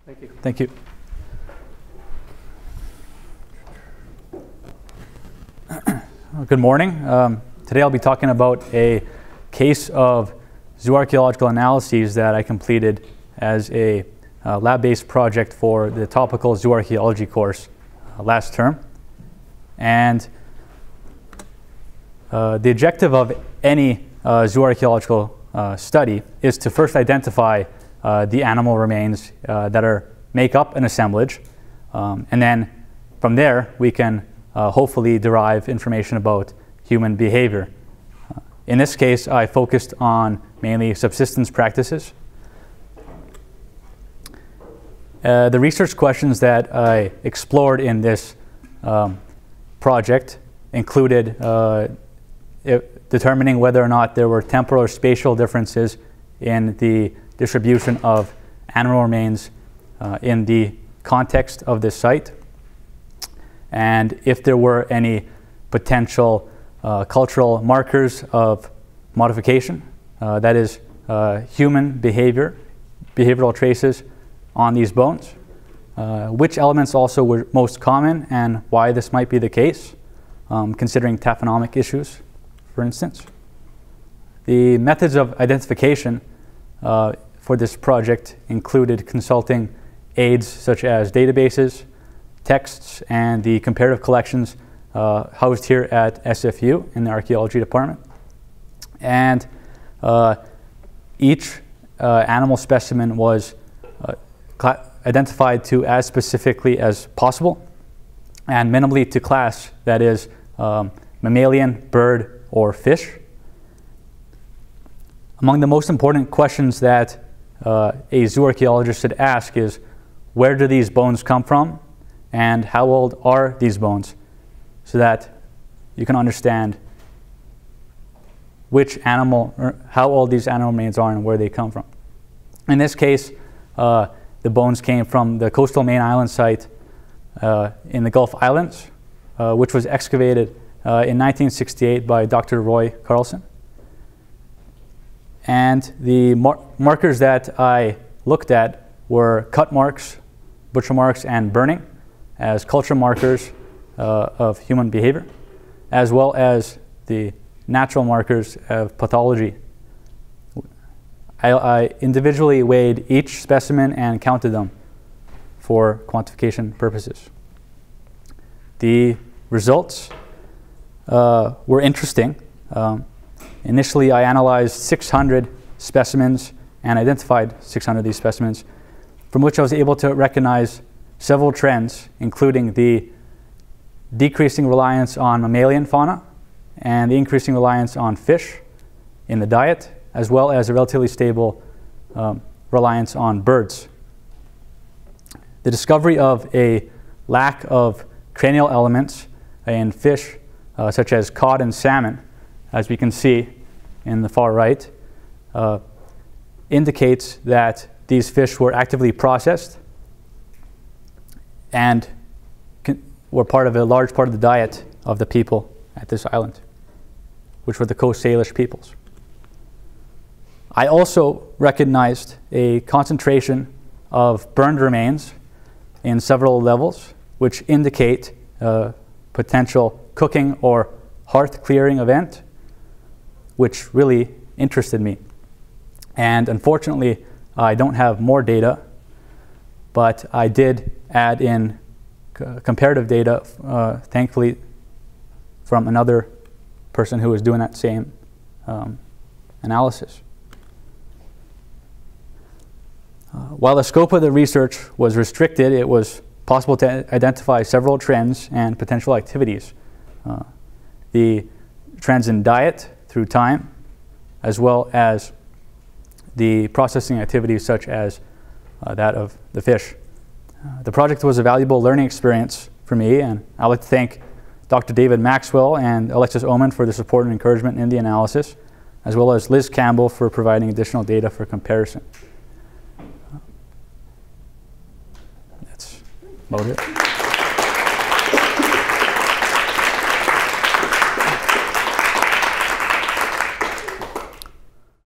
Thank you. Thank you. Good morning. Today I'll be talking about a case of zooarchaeological analyses that I completed as a lab-based project for the topical zooarchaeology course last term. And the objective of any zooarchaeological study is to first identify the animal remains that make up an assemblage, and then from there we can hopefully derive information about human behavior. In this case, I focused on mainly subsistence practices. The research questions that I explored in this project included determining whether or not there were temporal or spatial differences in the distribution of animal remains in the context of this site, and if there were any potential cultural markers of modification, that is human behavioral traces on these bones, which elements also were most common and why this might be the case, considering taphonomic issues, for instance. The methods of identification for this project included consulting aids such as databases, texts, and the comparative collections housed here at SFU in the archaeology department. And each animal specimen was identified to as specifically as possible and minimally to class, that is mammalian, bird, or fish. Among the most important questions that a zooarchaeologist should ask is, where do these bones come from and how old are these bones, so that you can understand which animal, or how old these animal remains are and where they come from. In this case, the bones came from the coastal main island site in the Gulf Islands, which was excavated in 1968 by Dr. Roy Carlson. And the markers that I looked at were cut marks, butcher marks, and burning as culture markers of human behavior, as well as the natural markers of pathology. I individually weighed each specimen and counted them for quantification purposes. The results were interesting. Initially, I analyzed 600 specimens and identified 600 of these specimens, from which I was able to recognize several trends, including the decreasing reliance on mammalian fauna and the increasing reliance on fish in the diet, as well as a relatively stable reliance on birds. The discovery of a lack of cranial elements in fish, such as cod and salmon, as we can see in the far right, indicates that these fish were actively processed and were part of a large part of the diet of the people at this island, which were the Coast Salish peoples. I also recognized a concentration of burned remains in several levels, which indicate a potential cooking or hearth clearing event, which really interested me. And unfortunately, I don't have more data, but I did add in comparative data, thankfully, from another person who was doing that same analysis. While the scope of the research was restricted, it was possible to identify several trends and potential activities. The trends in diet through time, as well as the processing activities such as that of the fish. The project was a valuable learning experience for me, and I'd like to thank Dr. David Maxwell and Alexis Oman for the support and encouragement in the analysis, as well as Liz Campbell for providing additional data for comparison. That's about it.